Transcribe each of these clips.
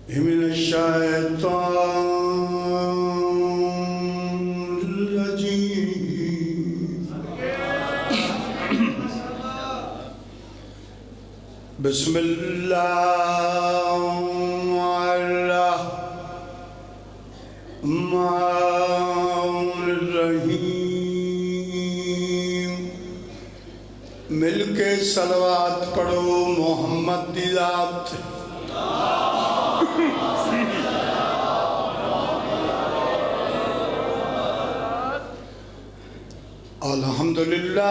من الشیطان الرجیم بسم اللہ الرحمن الرحیم مل کے صلوات پڑھو محمد دی ذات الحمدللہ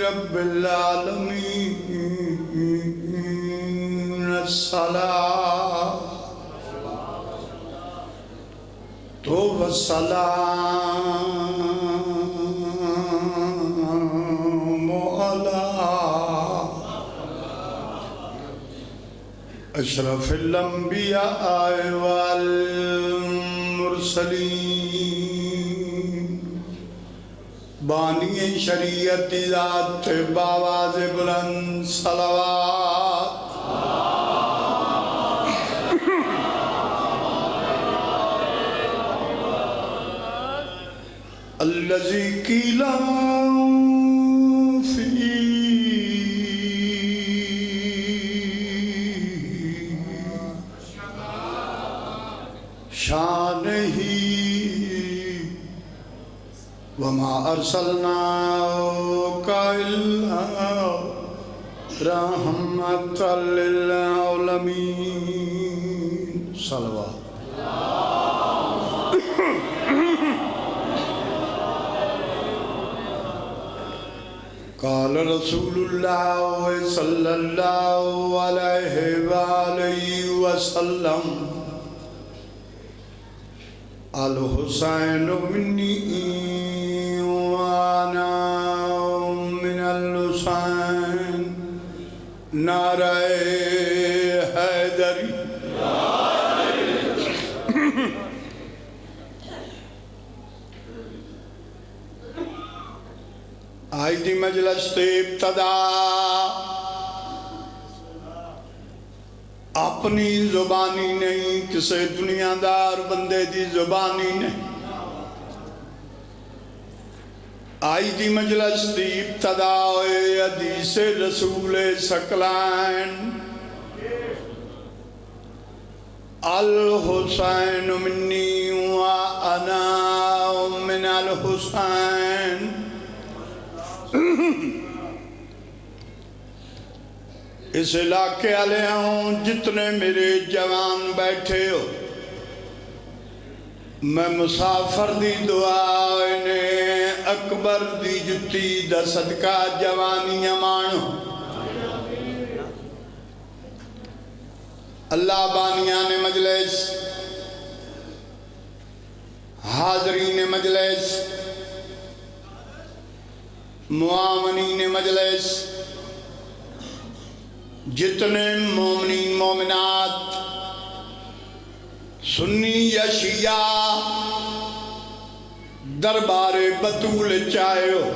رب العالمین الصلاۃ والسلام علی اشرف الانبیاء والمرسلین بانی شریعت ذات باواز بلند صلوات الذی قیل فی شانہ وما ارسلناک الا رحمۃ للعالمین صلوات قال رسول اللہ صلی اللہ علیہ وآلہ وسلم الحسین منی وانا من الحسین نعرہ حیدری آج دی مجلس تے ابتدا اپنی زبانی نہیں کسے دنیا دار بندے دی زبانی نہیں آج دی مجلس تے ابتدا ہوئے حدیث رسول ثقلین الحسین منی وانا من الحسین اس علاقے والے ہوں جتنے میرے جوان بیٹھے ہو میں مسافر دی دعا نے اکبر دی جتی دا صدقہ جوانی مانو اللہ بانیان مجلس حاضرین مجلس معاونین مجلس جتنے مومنین مومنات سنی یا شیعہ دربار بطول چاہے ہو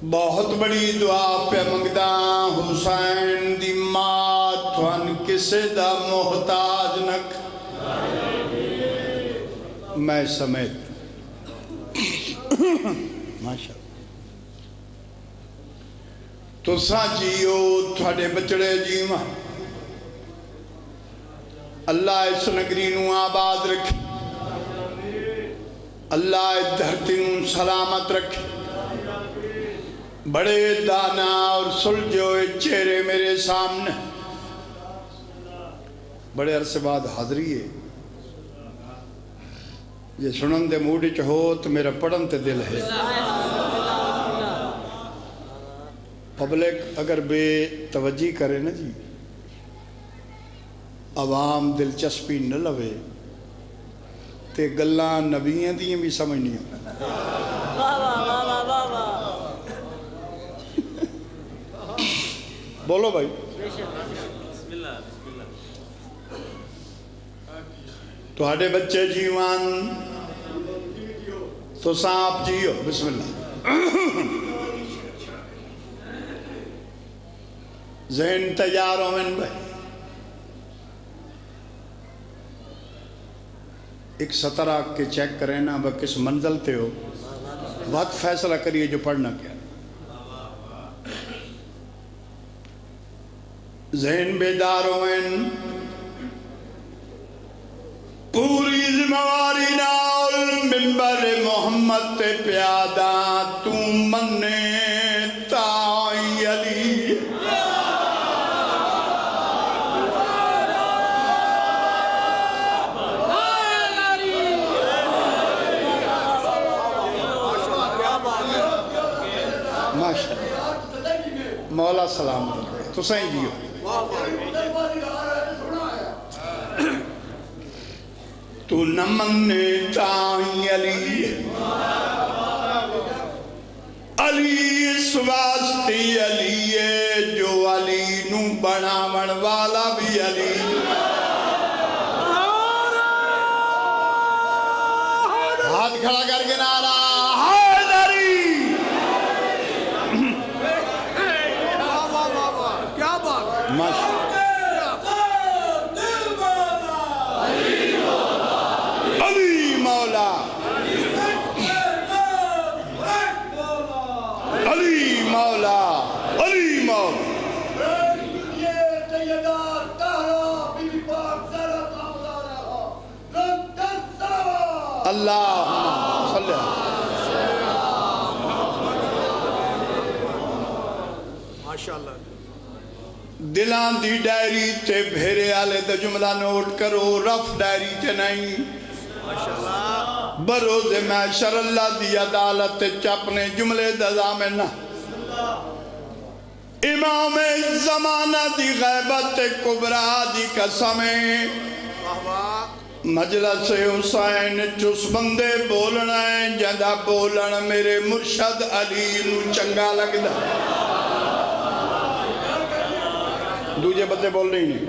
بہت بڑی دعا پہ منگدا حسین دی ماں تھوان کسے دا محتاج نک میں سمیت ماشاء تو سا جیو تھوڑے بچڑے جیوہ اللہ اس نگری نو آباد رکھ اللہ اس دھرتی نو سلامت رکھ بڑے دانا اور سلجھوئے چہرے میرے سامنے بڑے عرصے بعد حاضری ہے یہ سنن دے موڈی چہو تو میرا پڑھن تے دل ہے پبلک اگر بے توجہ کرے نا جی عوام دلچسپی نہ لوے تے گلاں نبیوں دیاں بھی سمجھنی ہیں بولو بھائی تو ہاڑے بچے جیوان تو سانپ جیو بسم اللہ ذہن تیار ہو من بھائی ایک سطر آ کے چیک کریں نا وہ کس منزل تے ہو، وقت فیصلہ کریے جو پڑھنا کیا۔ ذہن بیدار ہوئن، پوری ذمہواری نال ممبر محمد تے پیادا تو منے تائی علی۔ مولا سلام تو سائیں جیو۔ تو نہ منے تائی علی، علی اس واسطے علی ہے جو علی نو بناون والا بھی علی۔ ہاتھ کھڑا کر کے نعرہ حیدری۔ کیا بات، ماشاءاللہ۔ علی مولا، علی مولا، علی مولا۔ اللہم صلی ماشاءاللہ۔ دلان دی ڈائری تے بھیرے آلے دا جملہ نوٹ کرو، رف ڈائری تے نہیں۔ بروز محشر اللہ دی عدالت چپنے جملے دا زامنہ، امام زمانہ دی غیبت کبرا دی قسمیں، مجلس حسین چس بندے بولنا ہے جدہ بولن میرے مرشد علی نو چنگا لگ دا۔ دوجے بندے بول نہیں نہیں،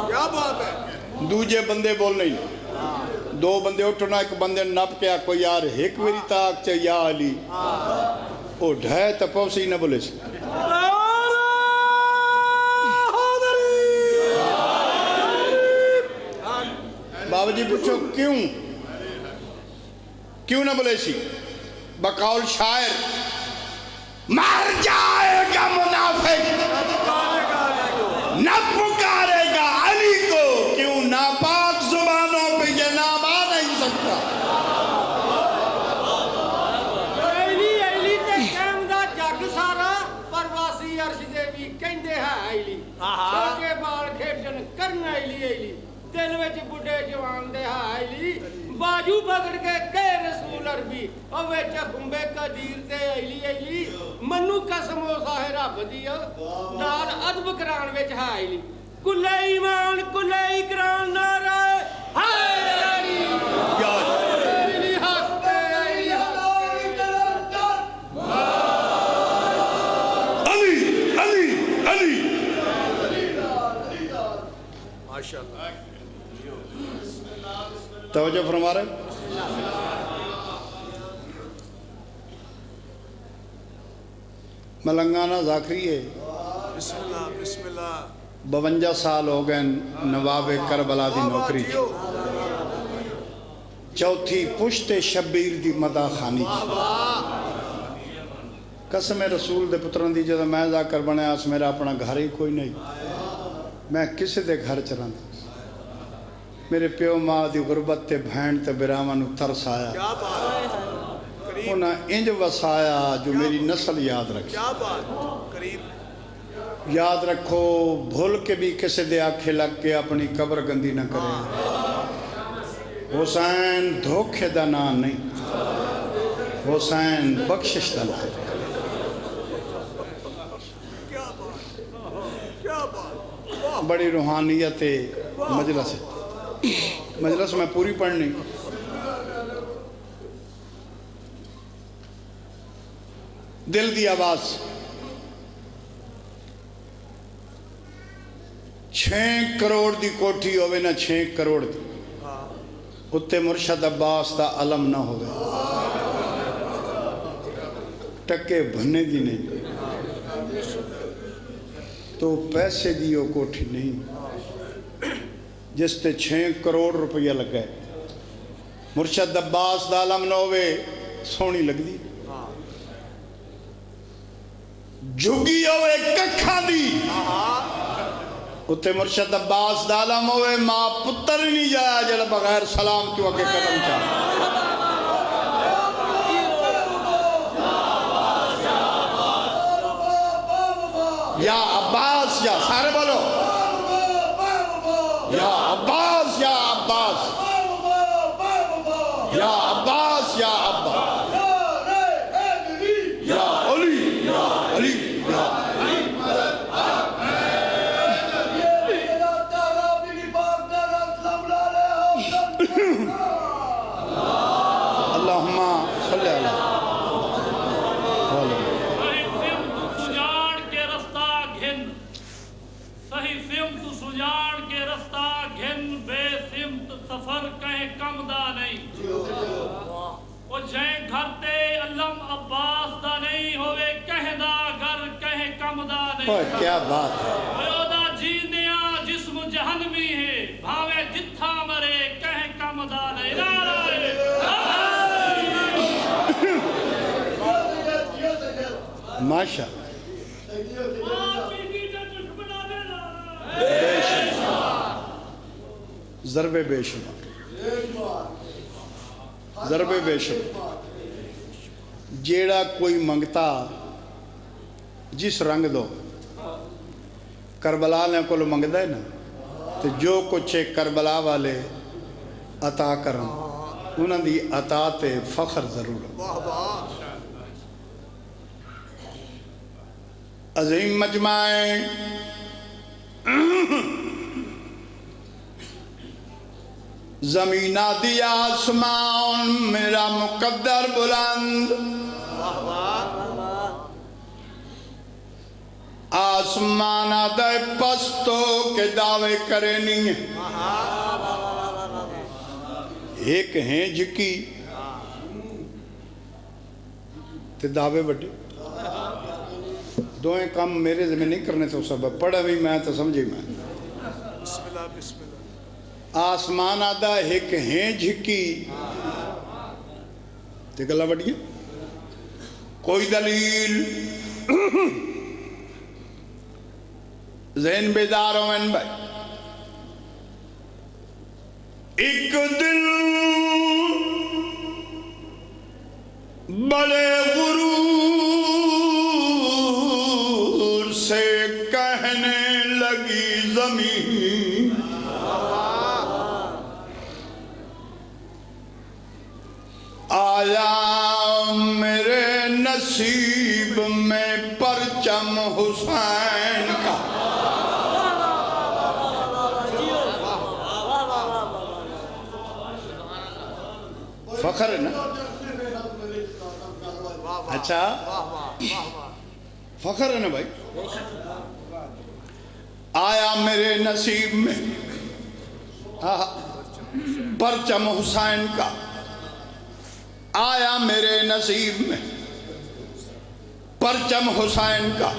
کیا بات ہے، دوجے بندے بول نہیں۔ دو بندے اٹھنا، ایک بندے نپ کیا کوئی یار ایک میری تاک چاہ یا علی، او ڈھائے تپوسی نہ بولے سے۔ بابا جی پوچھو کیوں نہ بولے سی؟ بقول شاعر، مر جائے گا منافق نہ پکارے گا علی کو، کیوں ناپاک زبانوں پہ یہ نام آ نہیں سکتا۔ علی تے قیم دا جگ سارا، پرواسی عرش دے بھی کہندے ہے علی، چھوٹے بال کھیڈن کرنا علی، دل وچ بڈھے جوان دے ہے علی، باجو پکڑ کے کہے رسول عربی، او وچ خمبے قدیر تے علی، منو قسم او ساہ رب دی، نال ادب کران وچ ہے علی، کل ایمان کل اکرام نعرہ حیدری، علی حق علی علی علی ماشاءاللہ۔ توجہ فرما رہے۔ ملنگانہ ذاکری ہے، بسم اللہ بسم اللہ۔ 52 سال ہو گئے نواب کربلا دی نوکری، چوتھی پشت شبیر دی مدہ خانی، قسم رسول دے پتران دی جدہ میں ذاکر بنے آس میرا اپنا گھر ہی کوئی نہیں، میں کسی دے گھر چران دا، میرے پیو ماں دی غربت تے بھین تے برامان ترس آیا، کیا بات، انہاں انج وسایا جو میری نسل یاد رکھے۔ کیا بات، قریب یاد رکھو بھول کے بھی کسی دے آنکھیں لگ کے اپنی قبر گندی نہ کرے۔ حسین دھوکے دا نام نہیں، حسین بخشش دا نام۔ کیا بات، کیا بات، بڑی روحانیت مجلس ہے، مجلس میں پوری پڑھنی۔ دل دی آواز 6 کروڑ دی کوٹھی ہوئے نہ 6 کروڑ دی، اتے مرشد عباس دا علم نہ ہوئے، ٹکے بھنے دی نہیں، تو پیسے دیو کوٹھی نہیں، جس تے 6 کروڑ روپیہ لگ گئے، مرشد عباس دا علم نہ ہوئے سونی لگ دی جھگی ہوئے ککھاں دی اتے مرشد عباس دا علم ہوئے ماں پتر نہیں جایا جڑا بغیر سلام تو اگے قدم چاہ یا عباس یا سارے بولو یا عباس یا عباس یا عباس یا عباس یا علی یا علی یا اللہم صلی اللہ سفر کہیں کم دا نہیں وہ جائیں گھر تے علم عباس دا نہیں ہوئے کہیں دا گھر کہیں کم دا نہیں کیا بات ہے وہ دا جیندیا جسم جہنمی ہے بھاوے جتھا مرے کہیں کم دا نہیں ماشاء ضرب بے شمار ضرب بے شمار جیڑا کوئی منگتا جس رنگ دو کربلا نے کو منگتا ہے نا تو جو کچھ کربلا والے عطا کرن انہوں دی عطا تے فخر ضرور عظیم مجمعیں زمینہ دیا آسمان میرا مقدر بلند آسمان آدھے پستو کے دعوے کرے نہیں ہیں ایک ہیں جکی تے دعوے بڑھے دوئیں کام میرے ذمہ نہیں کرنے تو سبب پڑھا بھی میں تو سمجھی میں بسم اللہ بسم اللہ آسمان آدھا ایک ہیں جھکی تے گلہ بڑھئے کوئی دلیل ذہن بیدار ہوئن بھائی ایک دل بڑے غرور سے کہنے لگی زمین آیا میرے نصیب میں پرچم حسین کا فخر ہے نا اچھا فخر ہے نا بھائی آیا میرے نصیب میں پرچم حسین کا آیا میرے نصیب میں پرچم حسین کا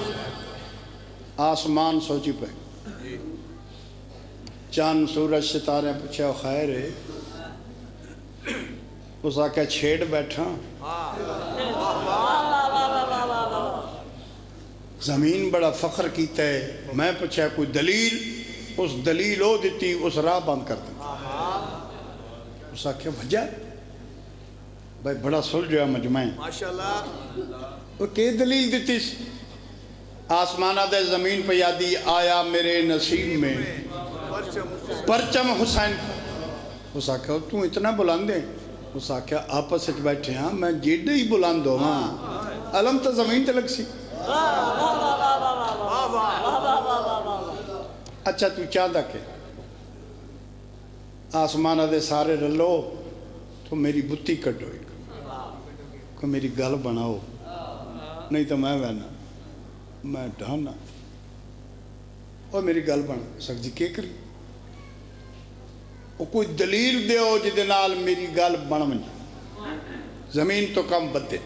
آسمان سوچی پہ چاند سورج ستارے پوچھا خیر ہے اس آکے چھیڑ بیٹھا زمین بڑا فخر کیتا ہے میں پوچھا کوئی دلیل اس دلیل ہو دیتی اس راہ بند کر دیتا اس آکے بھجا بھائی بڑا سلجھا مجمعیں ماشاءاللہ وہ کی دلیل دیتی آسمانہ دے زمین پہ یادی آیا میرے نصیب میں پرچم حسین اس آکے تو اتنا بلند ہے اس آکے آپس سے بیٹھے ہاں میں جیڑے ہی بلند ہو ہاں علم تو زمین تے لگ سی اچھا تو چاہتا کہ آسمانہ دے سارے رلو تو میری بتی کٹو ایک کہ میری گل بناؤ نہیں تو میں وینا میں ڈھانا اور میری گل بنا سک جی کے کری وہ کوئی دلیل دیو جدے نال میری گل بن منجا زمین تو کم بدے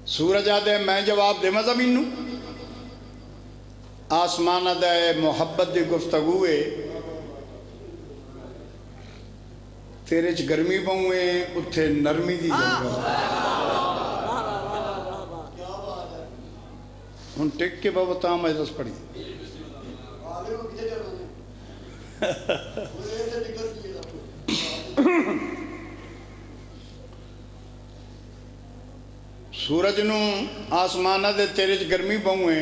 سورج آدھے میں جواب دے میں زمین نو آسمان آدھے محبت دی گفتگوے تیرے چ گرمی پوے اتھے نرمی دی جگہ ہن ٹک کے بابا تاں مجلس پڑھی سورج نو آسمانہ دے تیرے چ گرمی پوے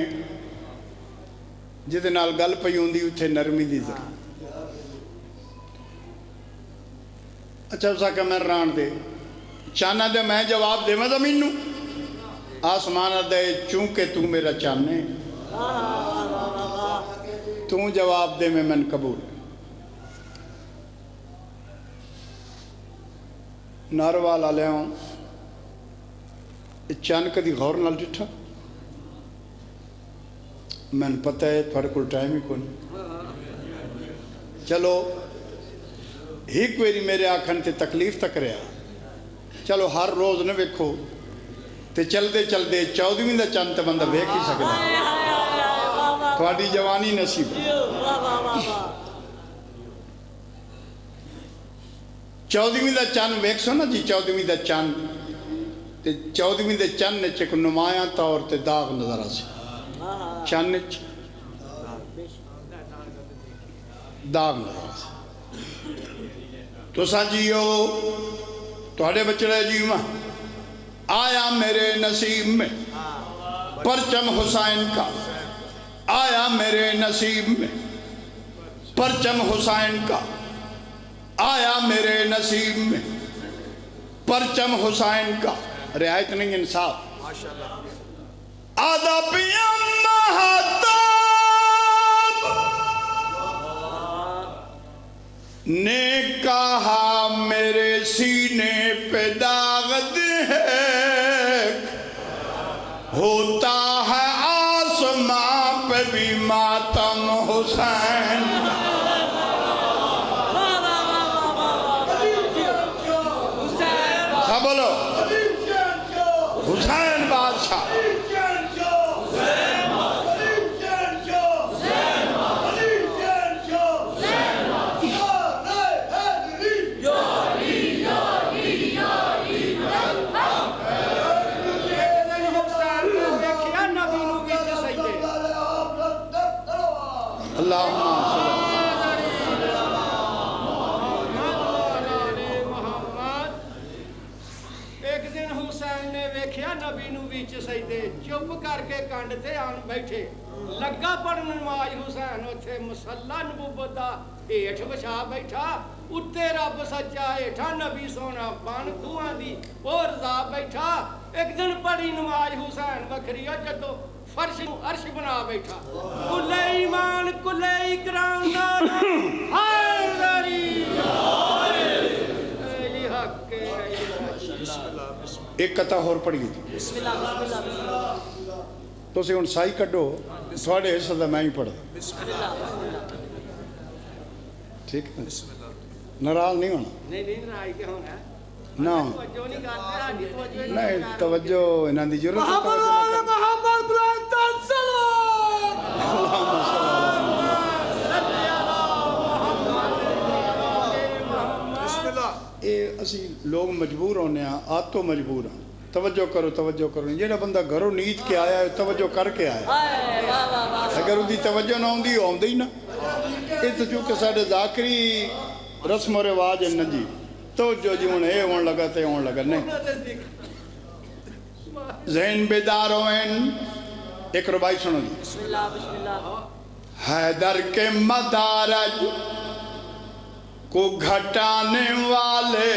جدے نال گل پئی ہوندی اتھے نرمی دی جگہ اچھا اسا کہ میں ران دے چانا دے میں جواب دے میں زمین نو آسمانہ دے چونکہ تو میرا چانے تو جواب دے میں من قبول ناروال آلے ہوں چان کدی غور نال ڈٹھا میں پتہ ہے تھوڑے کو ٹائم ہی کون چلو ایک ویری میرے آکھن تے تکلیف تک رہا چلو ہر روز نہ ویکھو تے چل دے 14ویں دا چند تے بندہ ویکھ ہی سکدا تھوڑی جوانی نصیب 14ویں دا چند ویکھ سو نا جی 14ویں دا چند تے 14ویں دے چند نے چک نمایاں طور تے داغ نظر آ سی چند نے داغ نظر آ سی تو سانجیو توڑے بچڑے جیوہ آیا میرے نصیب میں پرچم حسین کا آیا میرے نصیب میں پرچم حسین کا آیا میرے نصیب میں پرچم حسین کا رعایت نہیں انصاف آدھا پیم مہتاب نے کہا میرے سینے پہ داغ دیکھ ہوتا ہے آسمان پہ بھی ماتم حسین سب بولو حسین بادشاہ چپ کر کے کنڈ تے آن بیٹھے لگا پڑھن نماز حسین اتھے مسلح نبوت دا ہیٹھ بچھا بیٹھا اتے رب سچا ہیٹھا نبی سونا بن کھواں دی اور رضا بیٹھا ایک دن پڑھی نماز حسین بکھری جدو فرش عرش بنا بیٹھا کلے ایمان کلے اکرام نارا حیدری ایلی حق ایک کتا اور پڑھی تھی تو سے ان سائی کڈو تھوڑے حصہ دا میں ہی پڑھ ٹھیک ہے ناراض نہیں ہونا نہیں ناراض کے ہونا نا نہیں توجہ انہاں دی ضرورت ہے محمد برائن سلام اللہم صلی اے اسی لوگ مجبور ہونے ہیں آت تو مجبور ہیں توجہ کرو جیڑا بندہ گھروں نیت کے آیا ہے توجہ کر کے آیا اگر ان دی توجہ نہ ہوندی ہوندی ہی نا اس چونکہ ساڑھے ذاکری رسم و رواج ہے نجی توجہ جی انہیں اے ہون لگا تے ہون لگا نہیں ذہن بیدار ہوئن ایک ربائی سنو جی بسم اللہ حیدر کے مدارج کو گھٹانے والے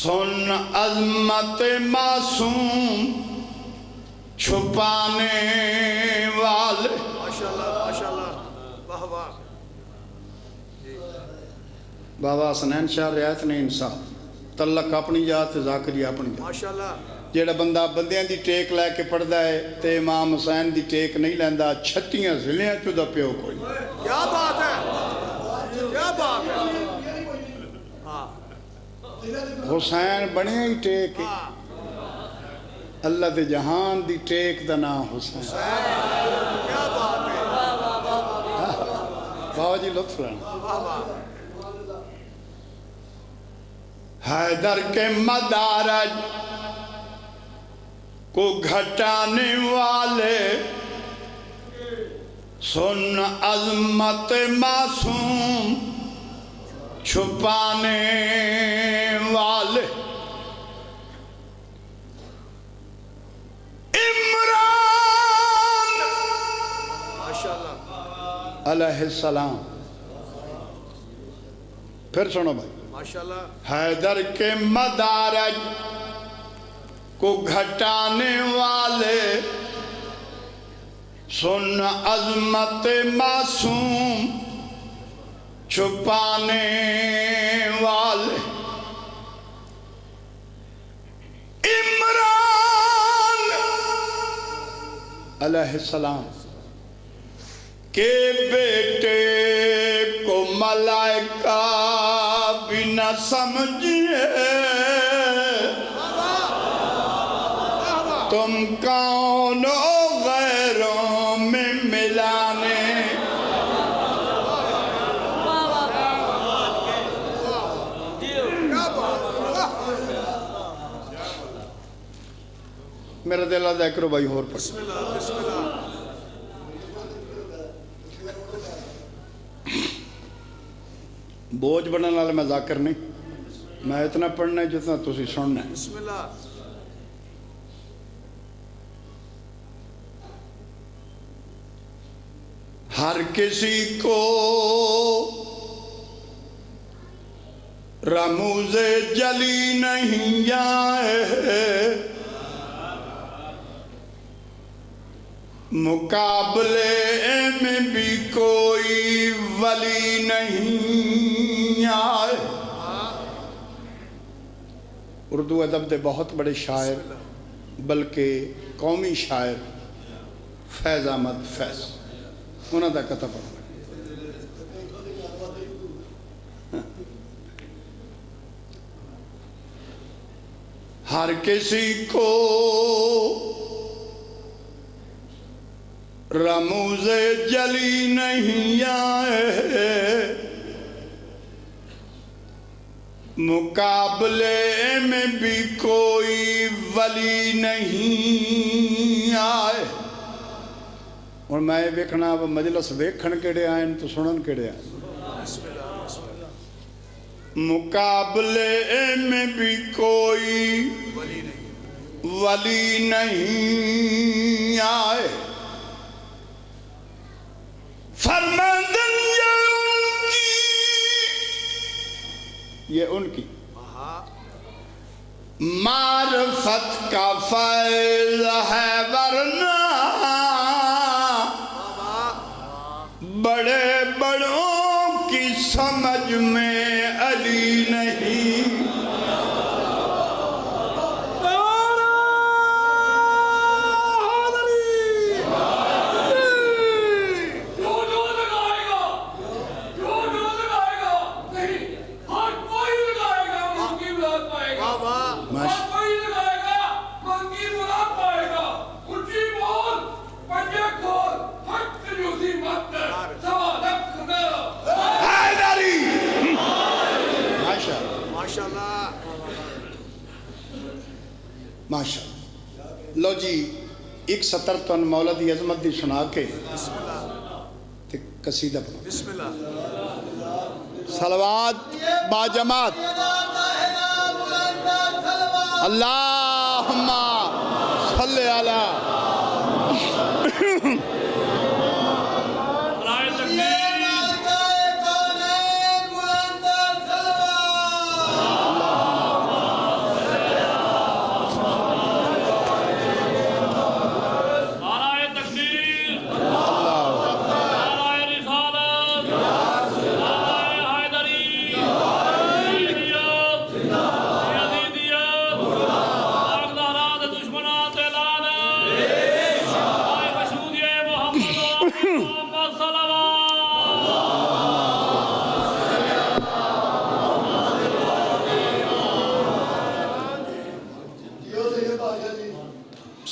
سن عظمت معصوم چھپانے والے ماشاءاللہ واہ واہ بابا حسنین شاہ رعایت نے انصاف تلق اپنی جات ذاکری اپنی جات ماشاءاللہ جیڑا بندہ بندیاں دی ٹیک لے کے پڑھدا ہے تے امام حسین دی ٹیک نہیں لیندا 36 ضلعیاں چوں دا پیو کوئی کیا بات ہے ہاں حسین بنے ہی ٹیک اللہ دے جہان دی ٹیک دا نام حسین کیا بات ہے بابا جی لطف لینا واہ واہ حیدر کے مدارج کو گھٹانے والے سن عظمت معصوم چھپانے والے عمران ماشاءاللہ علیہ السلام. پھر سنو بھائی. ماشاءاللہ. حیدر کے مدارج کو گھٹانے والے سن عظمت معصوم چھپانے والے عمران علیہ السلام کے بیٹے کو ملائکہ بھی نہ سمجھے تم کون ہو غیروں میں ملانے. میرا دل آدھا کرو بھائی اور پڑھ. بسم اللہ بسم اللہ. بوجھ بننے والے میں ذاکر نہیں, میں اتنا پڑھنا ہے جتنا تسی سننا ہے. بسم اللہ. ہر کسی کو رموز جلی نہیں آئے, مقابلے میں بھی کوئی ولی نہیں آئے. اردو ادب دے بہت بڑے شاعر بلکہ قومی شاعر فیض احمد فیض انہوں دا کتب پڑھنا. ہر کسی کو رموز جلی نہیں آئے, مقابلے میں بھی کوئی ولی نہیں آئے. اور میں ویکھنا اب مجلس ویکھن کیڑے آئیں تو سنن کیڑے آئیں. مقابلے میں بھی کوئی ولی نہیں آئے. فرماندن یہ ان کی معرفت کا فیض ہے, ورنہ بڑے بڑوں کی سمجھ میں علی نہیں. ماشاءاللہ. لو جی ایک سطر تو مولا دی عظمت دی سنا کے تے قصیدہ پڑھو. بسم اللہ. صلوات با جماعت. اللہم صلی علی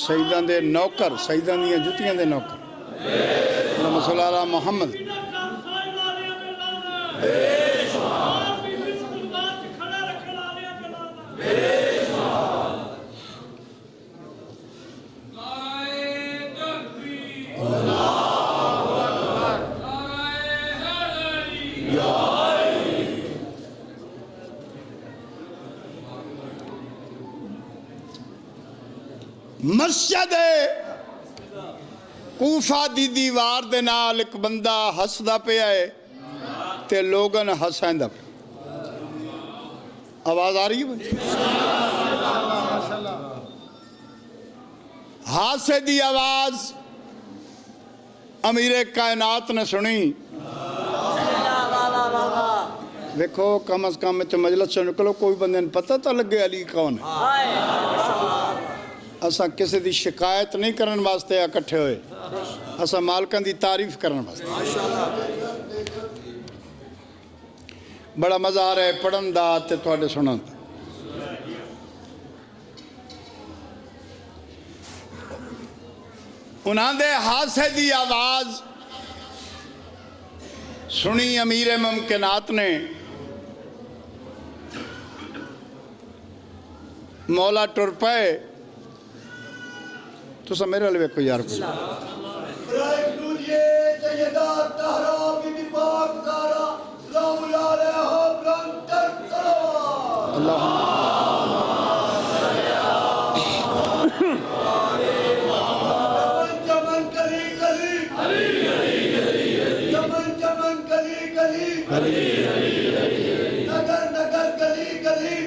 سیدان دے نوکر, سیدان دیا جتیاں دے نوکر. اللہم صلی علی محمد. مسجد کوفہ دی دیوار دے نال ایک بندہ ہسدا پیا ہے تے لوگن ہسیندا پیا. آواز آ رہی ہے بھائی؟ ہاسے دی آواز امیر کائنات نے سنی. دیکھو کم از کم تے مجلس سے نکلو کوئی بندے نے پتہ تو لگے علی کون ہے. اساں کسی دی شکایت نہیں کرن واسطے اکٹھے ہوئے, اساں مالکان دی تعریف کرن واسطے. بڑا مزہ آ رہا ہے پڑھن دا تے تواڈے سنن دا. انہاں دے ہاسے دی آواز سنی امیر ممکنات نے. مولا ٹر پائے تو سب میرے لئے کوئی یار کو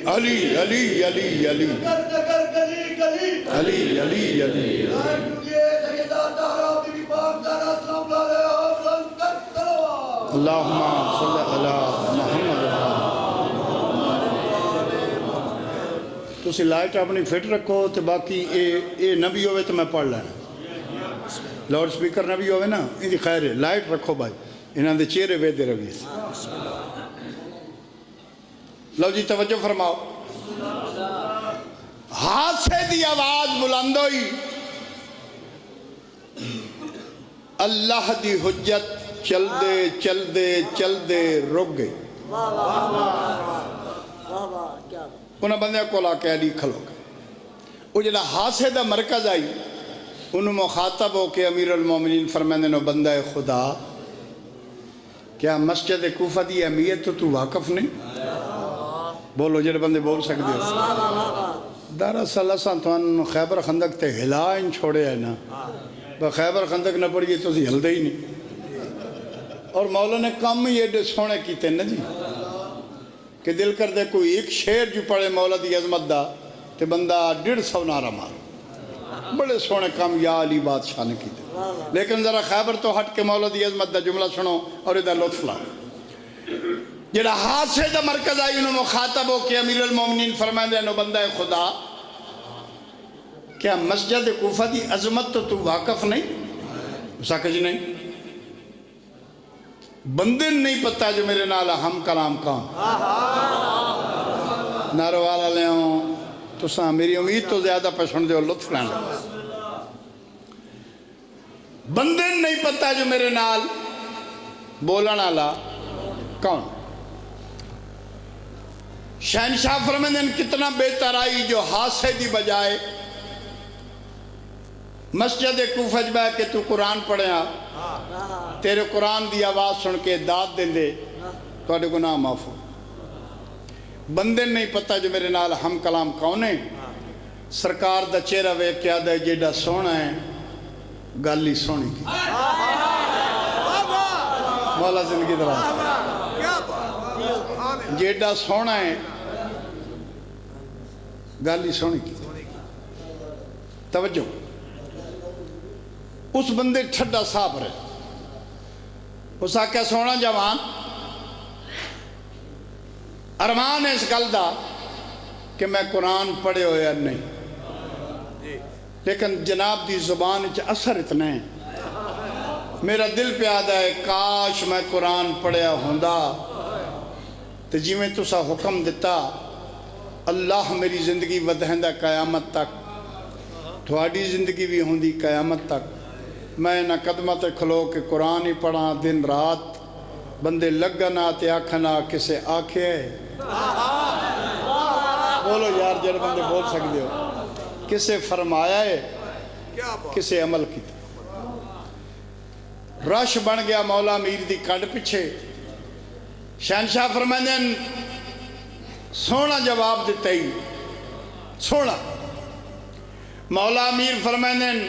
علی علی علی علی علی علی علی اللہم صلی علی محمد. تسی لائٹ اپنی فٹ رکھو تو باقی اے نہ بھی ہوئے تو میں پڑھ لینا. لاؤڈ سپیکر نہ بھی ہوئے نا ان دی خیر ہے. لائٹ رکھو بھائی انہاں دے چہرے ویدے روی. لو جی توجہ فرماؤ. ہاسے دی آواز بلند ہوئی. اللہ دی حجت چل دے چل دے چل دے رک گئی. انہاں بندے کو لا کے علی کھلو گئے. وہ جڑا ہاسے دا مرکز آئی انہوں مخاطب ہو کے امیر المومنین فرمائے نو بندہ خدا کیا مسجد کوفہ دی اہمیت تو واقف نہیں؟ بولو جڑے بندے بول سکتے ہو. دراصل اساں تو خیبر خندق تے ہلا ان چھوڑے ہے نا. خیبر خندق نہ پڑھیے تو ہی ہلدے ہی نہیں. اور مولا نے کام ہی ایڈے سونے کیتے نا جی کہ دل کر دے کوئی ایک شعر جو پڑھے مولا دی عظمت دا تے بندہ 150 نعرہ مار. بڑے سونے کام یا علی بادشاہ نے کیتے. لیکن ذرا خیبر تو ہٹ کے مولا دی عظمت دا جملہ سنو اور ادھر لطف لا. جڑا ہاسے دا مرکز آئی انہوں مخاطب ہو کہ امیر المومنین فرمائے دے نو بندہ خدا کیا مسجد کوفہ دی عظمت تو واقف نہیں؟ اسا کہ جی نہیں. بندے نہیں پتہ جو میرے نال ہم کلام کام نارو والا لے ہوں تو ساں میری امید تو زیادہ پسند دے اور لطف لیں. بندے نہیں پتہ جو میرے نال بولن والا کون. شہنشاہ فرمائے دن کتنا بہتر آئی جو ہاسے دی بجائے مسجد کوفہ جبا کہ تو قرآن پڑھیا تیرے قرآن دی آواز سن کے داد دیں دے تو گناہ معاف ہو. بندے نہیں پتہ جو میرے نال ہم کلام کون ہے. سرکار دا چہرہ وے کیا دے جیڑا سونا ہے گالی سونی کی. مولا زندگی دراز جیڑا سونا ہے گالی سونی کی. توجہ. اس بندے ٹھڈا صاحب رہے. اس آکھا سونا جوان ارمان ہے اس گل دا کہ میں قرآن پڑھے ہویا نہیں لیکن جناب دی زبان اچھ اثر اتنا ہے. میرا دل پیادہ ہے کاش میں قرآن پڑھیا ہوندہ تو جی میں تسا حکم دیتا اللہ میری زندگی ودہندہ قیامت تک تھوڑی زندگی بھی ہوندی قیامت تک. میں نہ قدمت کھلو کہ قرآن ہی پڑھا دن رات بندے لگنا تے آکھنا کسے آکھے ہے. بولو یار جڑے بندے بول سکتے ہو. کسے فرمایا ہے کسے عمل کی. رش بن گیا مولا میر دی کنڈ پیچھے شہنشاہ فرمائیں سونا جواب دیتا ہی سونا مولا میر فرمائیں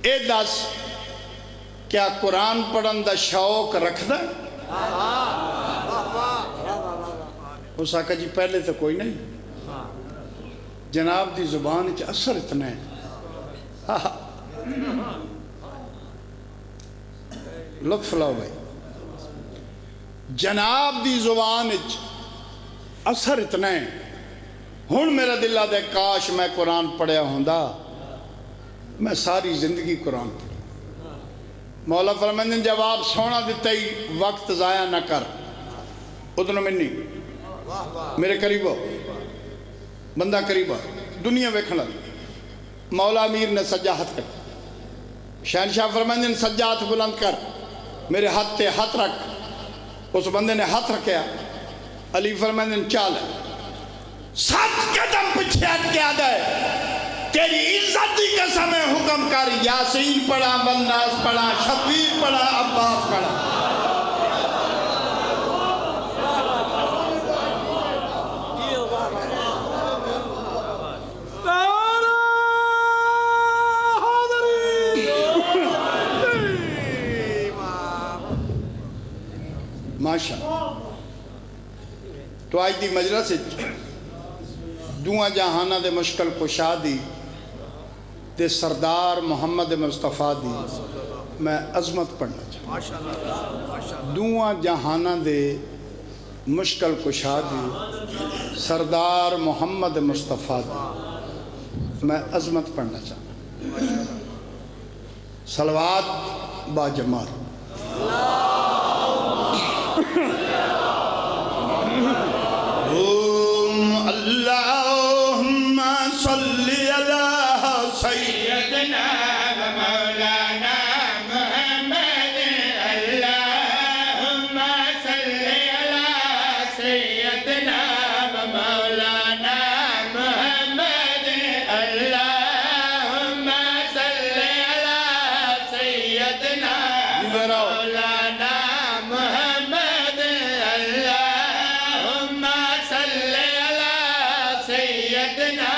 اے دس کیا قرآن پڑھن دا شوق رکھ دا اس آقا جی پہلے تو کوئی نہیں جناب دی زبان اچھ اثر اتنا ہے لطف لاؤ بھائی جناب دی زبان اچھ اثر اتنا ہے ہون میرا دل آدھے کاش میں قرآن پڑھیا ہوندہ میں ساری زندگی قرآن پڑھا مولا فرمائیں جواب سونا دیتا ہی وقت ضائع نہ کر ادھنوں منی میرے قریب ہو بندہ قریب ہو دنیا ویکھنا مولا امیر نے سجا ہاتھ کر شہنشاہ فرمائیں سجا ہاتھ بلند کر میرے ہاتھ تے ہاتھ رکھ اس بندے نے ہاتھ رکھیا علی فرمائیں چال ہے 7 قدم پیچھے ہٹ کے آدھا ہے تیری عزت دی قسم حکم کر یاسین پڑھا والناس پڑھا شبیر پڑھا عباس پڑھا ماشاء تو آج دی مجلس دوہاں جہانہ دے مشکل کشا دی تے سردار محمد مصطفیٰ دی میں عظمت پڑھنا چاہتا دوہاں جہانہ دے مشکل کشا دی سردار محمد مصطفیٰ دی میں عظمت پڑھنا چاہتا صلوات با جمال اللہم صلی علی سیدنا و مولانا محمد اللہم صلی علی سیدنا و مولانا محمد اللہم صلی علی سیدنا و مولانا محمد اللہم صلی سیدنا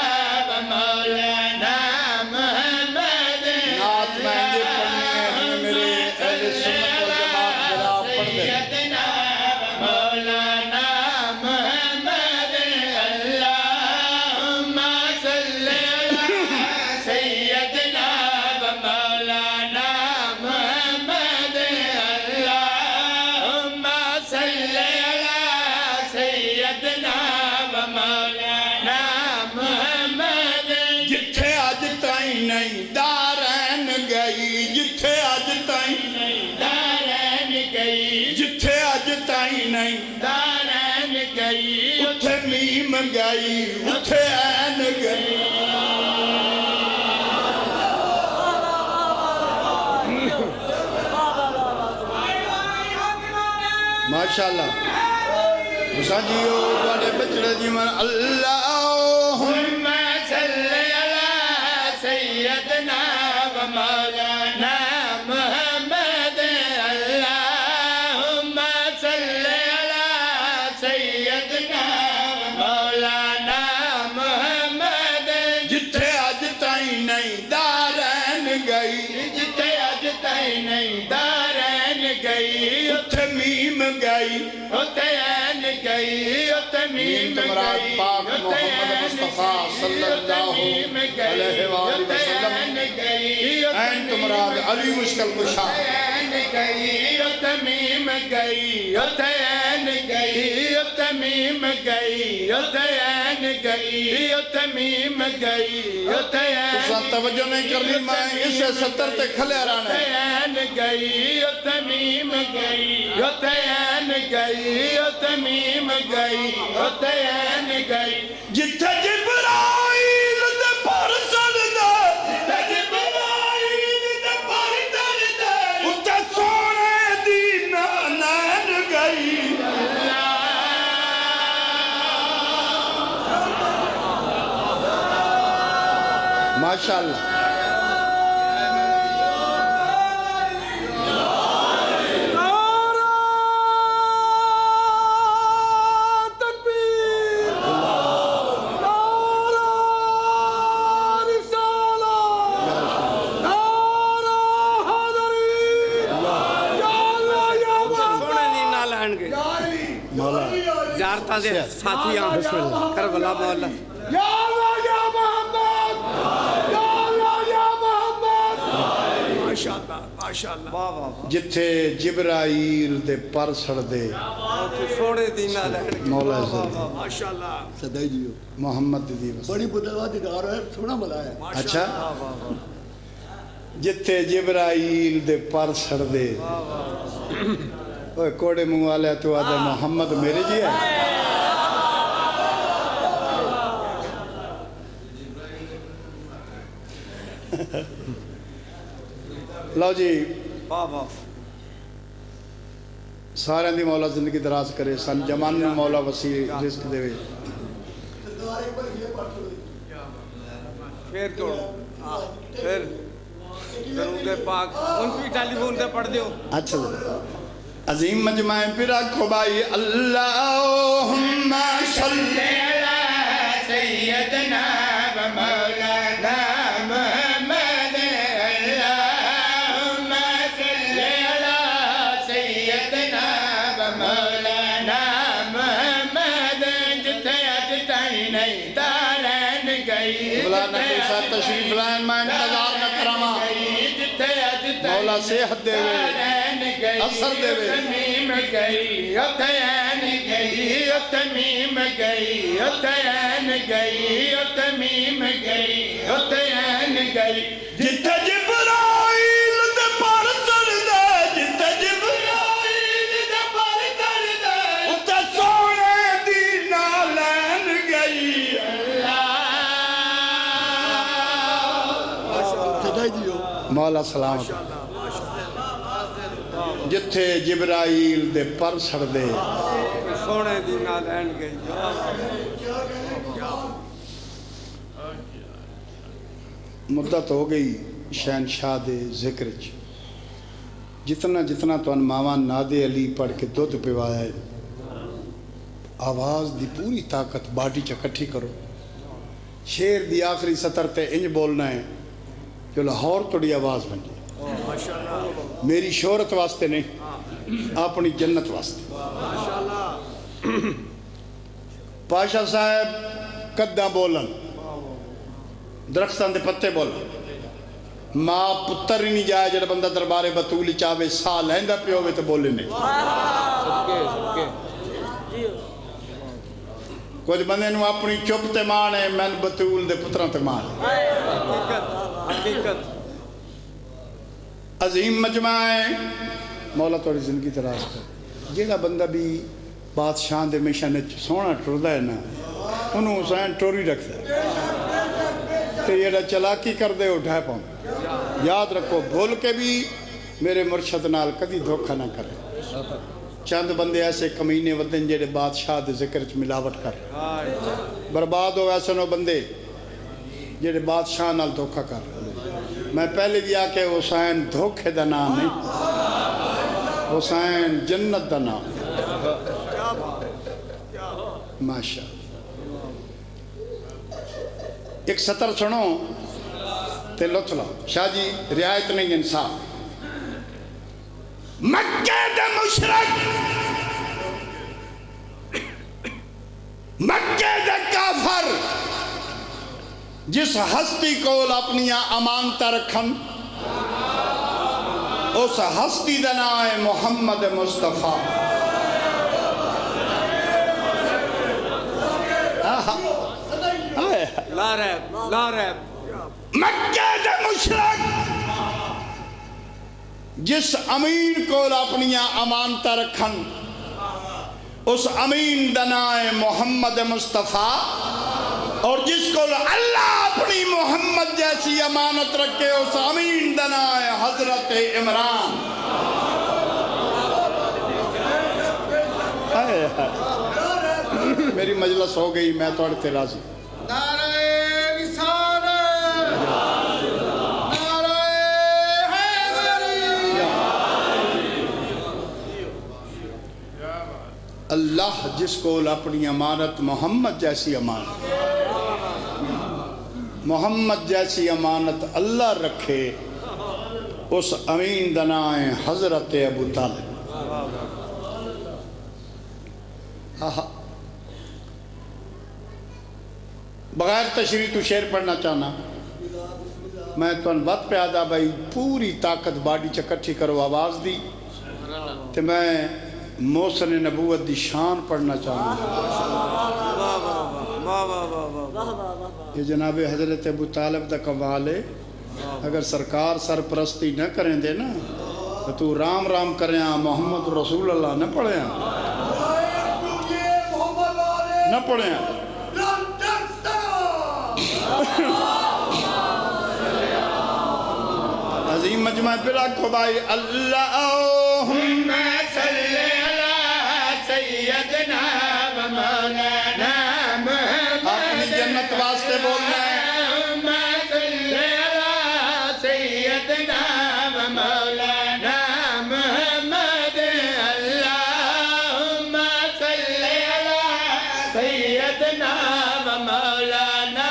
و مولانا محمد نعت مہنگے پڑھنے ہیں میرے اہل سنت والجماعت برا پڑھ دے سیدنا و مولانا محمد اللہم صلی علی سیدنا و مولانا محمد اللہم صلی علی سیدنا و مولانا جتھے آج تائیں نہیں دارین گئی جتھے آج تائیں نہیں دارین گئی جتھے آج تائیں نہیں دارین گئی اتھے میم گئی اتھے این گئی ماشاءاللہ حسن جیو بڑے بچڑے جی من اللہم صلی علی سیدنا و مولانا محمد اللہم صلی علی سیدنا و مولانا محمد جتھے آج تائیں نہیں دارین گئی جتھے آج تائیں نہیں دارین گئی اتھے میم گئی اتھے این گئی اتھے میم گئی پاک محمد مصطفیٰ صلی اللہ علیہ وآلہ وسلم این تمراد علی مشکل کشا این گئی اتھے میم گئی اتھے این گئی اتھے میم گئی اتھے این گئی اتھے میم گئی اتھے این توجہ نہیں کرنی میں اسے 70 تے کھلے رانے این گئی اتھے میم گئی اتھے این گئی اتھے میم گئی اتھے این گئی جتھے جبرائیل دے پر سردہ جتھے جبرائیل دے پر سردہ اتھے سونے دی نین گئی ماشاءاللہ زیارتاں دے ساتھیاں کربلا مولا یا اللہ یا محمد یا اللہ یا محمد ماشاءاللہ ماشاءاللہ واہ واہ جتھے جبرائیل دے پر سڑ دے سونے دینا لہن مولا عزت ماشاءاللہ صدائی جیو محمد دی بس بڑی بدلواتی دار ہے سونا ملایا ہے اچھا جتھے جبرائیل دے پر سڑ دے اوے کوڑے منہ والے تو آدھے محمد میرے جی ہے لو جی واہ واہ سارے دی مولا زندگی دراز کرے سن جمان مولا وسیع رزق دے وے پھر توڑو پھر درود پاک ان بھی ٹیلی فون تے پڑھ دیو اچھا عظیم مجمع پہ رکھو بھائی اللہم صلی علی سیدنا و مولانا محمد اللہم صلی علی سیدنا و مولانا محمد جتھے اج تائیں نہیں تارین گئی مولانا کے ساتھ تشریف لائن میں انتظار نہ کراما مولا صحت دے وے اثر دے وے تمیم گئی اتین گئی تمیم گئی اتین گئی تمیم گئی اتین گئی جتھے جبرائیل دے پر چڑھ دے جتھے جبرائیل دے پر چڑھ دے اتھے سونے دی نالین گئی صدائی جیو مولا سلامت جتھے جبرائیل دے پر سڑ دے سونے دینا لہن گئی مدت ہو گئی شہنشاہ دے ذکر چ جتنا جتنا تو ماوان نادے علی پڑھ کے دودھ پیوایا ہے آواز دی پوری طاقت باڈی چ کٹھی کرو شیر دی آخری سطر تے انج بولنا ہے جو لاہور توڑی آواز بن جائے میری شہرت واسطے نہیں اپنی جنت واسطے پاشا صاحب کداں بولن درختان دے پتے بولن ماں پتر ہی نہیں جائے جڑا بندہ دربار بطولی چاہے سا لیندہ پہ ہوئے تو بولے نہیں کچھ بندے نو اپنی چپ تے مانے میں بطول دے پتران تے مانے حقیقت عظیم مجمع ہے مولا توڑی زندگی تراز کر جیڑا بندہ بھی بادشاہ دے مشن سونا ٹردہ ہے نا انہوں حسین ٹوری رکھتا ہے تو یہ چلاکی کر دے اٹھائے پاؤں یاد رکھو بھول کے بھی میرے مرشد نال کدی دھوکہ نہ کرے چند بندے ایسے کمینے ودن جیڑے بادشاہ دے ذکر چ ملاوٹ کر برباد ہو ایسے نو بندے جیڑے بادشاہ نال دھوکہ کر میں پہلے دیا کہ حسین دھوکے دا نام نہیں حسین جنت دا نام ماشاء ایک سطر سنو تے لطف لاؤ شاہ جی رعایت نہیں انصاف مکہ دے مشرک مکہ دے کافر جس ہستی کو اپنی امانتہ رکھن اس ہستی دا نام ہے محمد مصطفیٰ لا ریب مکہ دے مشرک جس امین کو اپنی امانتہ رکھن اس امین دا نام ہے محمد مصطفیٰ اور جس کو اللہ اپنی محمد جیسی امانت رکھے اس امین دا نام ہے حضرت عمران میری مجلس ہو گئی میں توڑ تے راضی نعرہ رسالت نعرہ حیدری اللہ جس کو اپنی امانت محمد جیسی امانت محمد جیسی امانت اللہ رکھے اس امین دا نام ہے حضرت ابو طالب بغیر تشریح تو شعر پڑھنا چاہنا میں تو وقت پہ آدھا بھائی پوری طاقت باڈی چکٹھی کرو آواز دی تو میں محسن نبوت دی شان پڑھنا چاہنا یہ جناب حضرت ابو طالب دا کمال ہے اگر سرکار سرپرستی نہ کریں دے نا تو تو رام رام کریں محمد رسول اللہ نہ پڑھیں نہ پڑھیں عظیم مجمع پھر آکھو بھائی اللہم صلی علی سیدنا و مولانا محمد اپنی جنت واسطے بولنا ہے صلی علی سیدنا و مولانا محمد اللہم صلی علی سیدنا و مولانا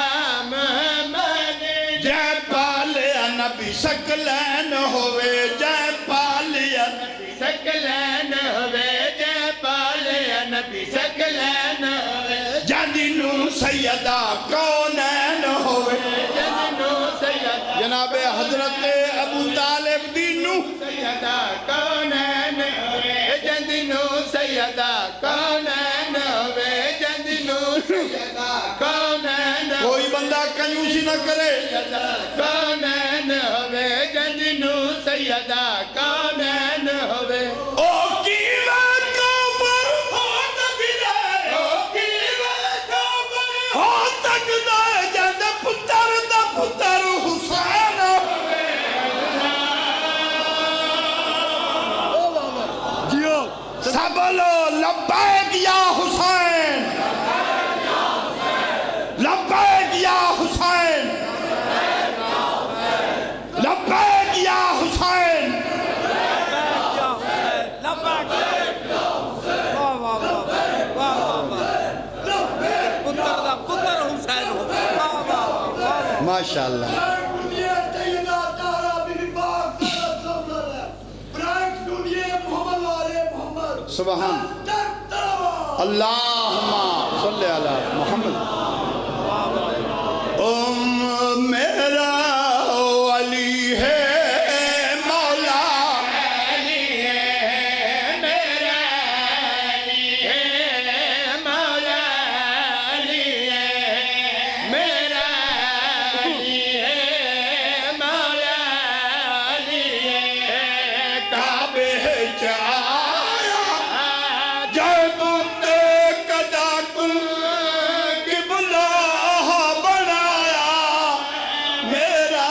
محمد جے پالیا نبی سکلین ہوئے جے پالیا نبی سکلین ہوئے جے پالیا نبی سکلین ہوئے جدنو سیدہ کونین ہوئے جدنو سیدہ جناب حضرت ابو طالب دینو سیدہ کونین ہوئے جدنو سیدہ کونین ہوئے جدنو سیدہ کونین کوئی بندہ کنجوسی نہ کرے کونین ہوئے جدنو سیدہ کونین ہوئے او کیوے کافر ہو تکدے او کیوے کافر ہو تکدے جد پتر دا پتر حسین ہوئے جیو سب بولو لبیک یا حسین لبیک یا حسین لبیک یا حسین ماشاءاللہ سبحان اللہم صلی علی محمد میرا علی ہے مولا علی ہے میرا علی ہے مولا علی ہے میرا علی ہے مولا علی ہے کعبے چایا جب کدا کن قبلہ بنایا میرا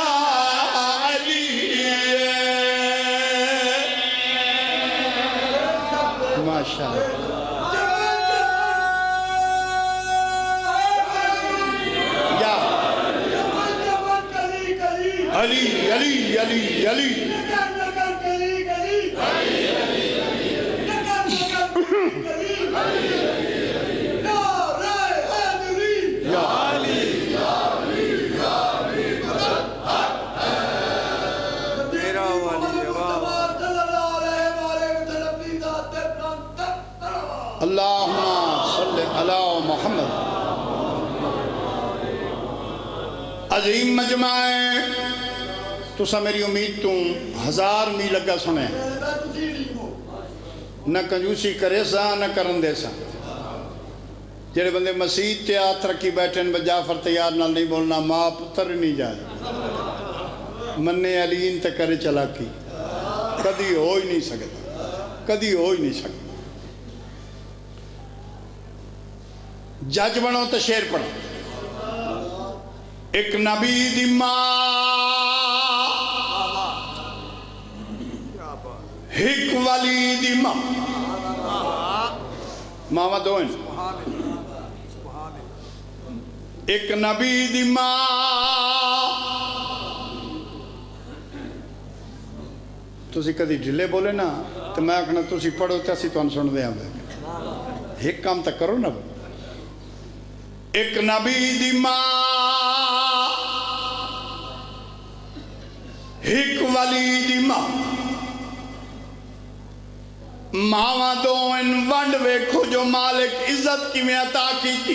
علی ہے ماشاءاللہ یا علی علی علی علی یا میرا والی جواب اللہم صلی علی محمد عظیم مجمع تو سا میری امید تو 1000 میل لگا سنے نہ کنجوسی کرے سا نہ کرن دے سا جڑے بندے مسیح تے ہاتھ رکھی بیٹھن بجافر تیار نال نہیں بولنا ماں پتر نہیں جائے مننے علین تے کرے چلا کی کدی ہو ہی نہیں سکتا کدی ہو ہی نہیں سکتا جج بنو تو شیر پڑھو ایک نبی دی ماں ایک ولی دی ماں ماما دو ہیں ایک نبی دی ماں تسی کدی ڈھلے بولے نا تو میں آکھنا تسی پڑھو تے اسی تو سن دے آمدے ایک کام تک کرو نا ایک نبی دی ماں ایک ولی دی ماں ماوا دو ان ونڈ ویکھو جو مالک عزت کی میں عطا کی تھی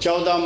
14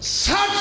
60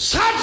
60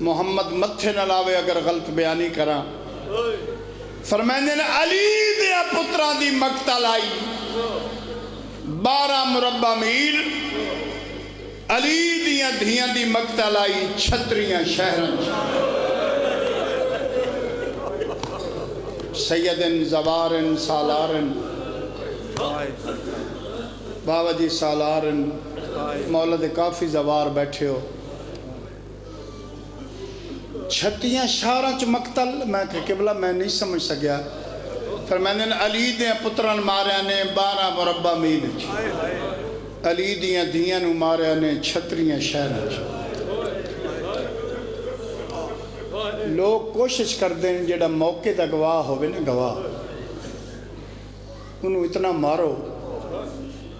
محمد متھے نہ لاوے اگر غلط بیانی کرا فرمائندے نے علی دے پتران دی مقتل آئی 12 مربع میل علی دیاں دھیاں دی مقتل آئی 36 شہرن سیدن زوارن سالارن بابا جی سالارن مولد کافی زوار بیٹھے ہو 36 شہران چ مقتل میں کہ قبلہ میں نہیں سمجھ سکیا فرمائندے نے علی دیاں پتران ماریا نے 12 مربع میل علی دیاں دیاں نو ماریا نے 36 شہران لوگ کوشش کر دیں جڑا موقع دا گواہ ہوئے نا گواہ انہوں اتنا مارو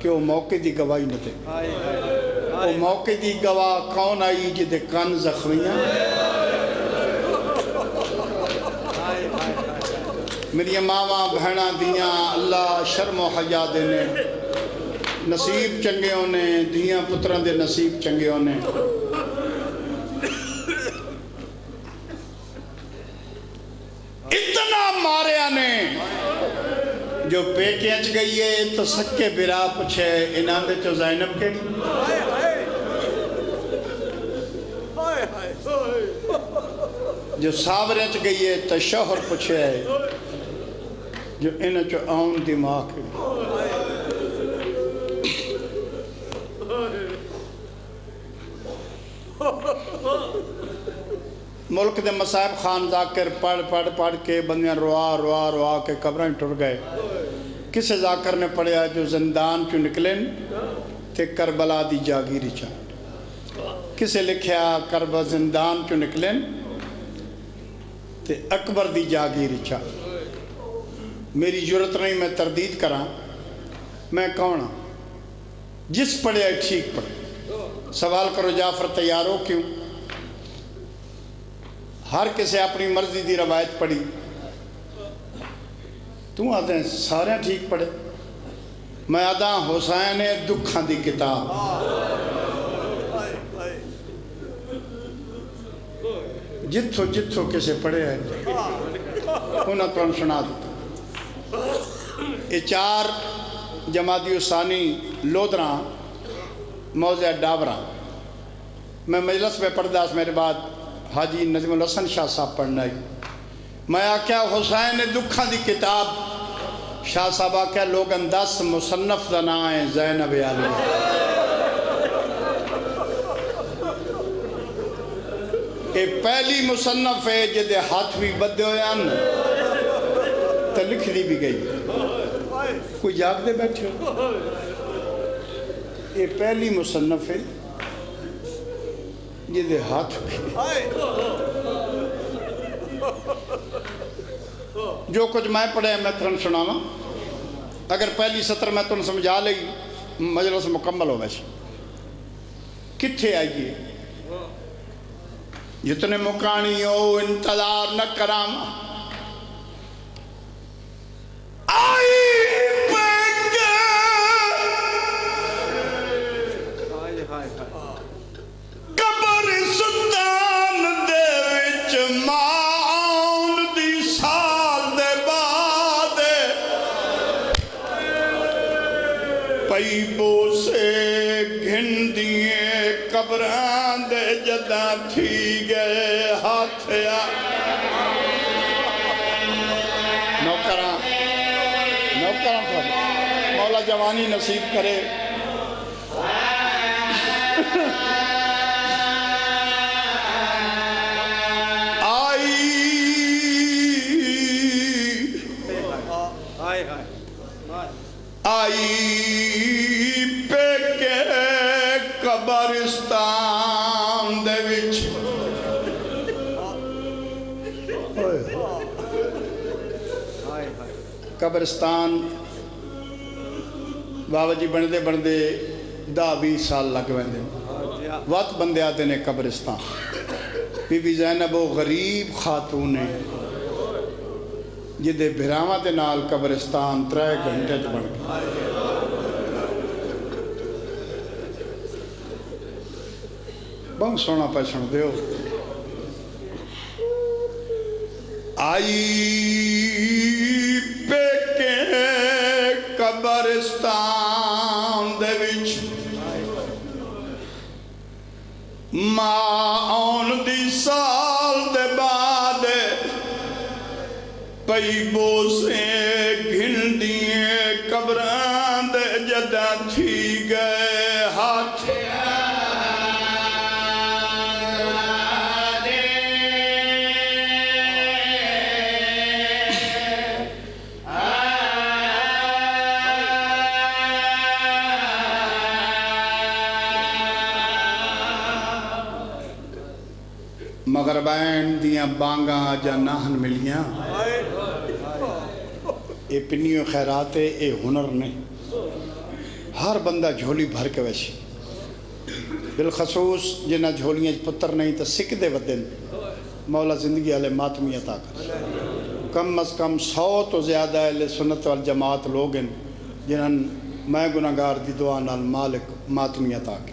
کہ وہ موقع دی گواہی نہ دے وہ موقع دی گواہ کون آئی جدے کان زخمیاں میری ماما بہنا دیاں اللہ شرم و حیا دینے نصیب چنگے ہونے دیاں پتران دے نصیب چنگے ہونے اتنا ماریا نے جو پیکے اچ گئی ہے تو سکے برا پچھے انہاں دے چو زینب کے جو ساورے اچ گئی ہے تو شوہر پچھے جو انہاں چو آن دماغ کے ملک دے مصائب خان ذاکر پڑھ کے بندیاں روا کے قبریں ٹر گئے کسے ذاکر نے پڑھیا جو زندان چو نکلیں تے کربلا دی جاگیری چاہت کسے لکھیا کربلا زندان چو نکلیں تے اکبر دی جاگیری چاہت میری جرت نہیں میں تردید کراں میں کون ہوں جس پڑھیا ٹھیک پڑھ سوال کرو جعفر تیار ہو کیوں ہر کسے اپنی مرضی دی روایت پڑھی تو آتے ہیں سارے ٹھیک پڑھے میں آدھا حسین دکھاں دی کتاب جتھو کسے پڑھے ہیں انہاں تو ہم سنا دیتا یہ 4 جمادی ثانی لودراں موضع ڈابراں میں مجلس میں پڑھداس میرے بعد حاجی نظم الحسن شاہ صاحب پڑھنا ہے میں آکیا حسین دکھاں دی کتاب شاہ صاحب آکیا لوگن 10 مصنف دا نام ہے زینب علی یہ پہلی مصنف ہے جدے ہاتھ بھی بدے ہوئے ہیں تو لکھ دی بھی گئی کوئی جاگ دے بیٹھے ہو یہ پہلی مصنف ہے جدے ہاتھ بھی جو کچھ میں پڑھے میں ترن سنانا اگر پہلی سطر میں تن سمجھا لئی مجلس مکمل ہو ویسے کتھے آئیے جتنے مکانی ہو انتظار نہ کرام قبران دے جداں تھی گئے ہاتھیا نوکران مولا جوانی نصیب کرے آئی پیکے قبرستان دے وچ قبرستان بابا جی بندے 10-20 سال لگ ویندے وقت بندے آتے نے قبرستان بی بی زینب وہ غریب خاتون ہے جدے بھراواں دے نال قبرستان 3 گھنٹے تے بن گئے بہت سونا پیسن دیو آئی پیکے قبرستان دے وچ ماں آن دی سال دے بعد پئی بوسے گھن دیئے قبران دے جدہ تھی گئے ہاتھ مغربین دیاں بانگاں جا ناہن ملیاں اے پنیوں خیراتے اے ہنر نے ہر بندہ جھولی بھر کے ویشی بالخصوص جنہ جھولیاں پتر نہیں تو سکھ دے ودن مولا زندگی علیہ ماتمی عطا کر کم از کم 100 تو زیادہ اہل سنت والجماعت لوگ ہیں جنہاں میں گناہگار دی دعا نال مالک ماتمی عطا کی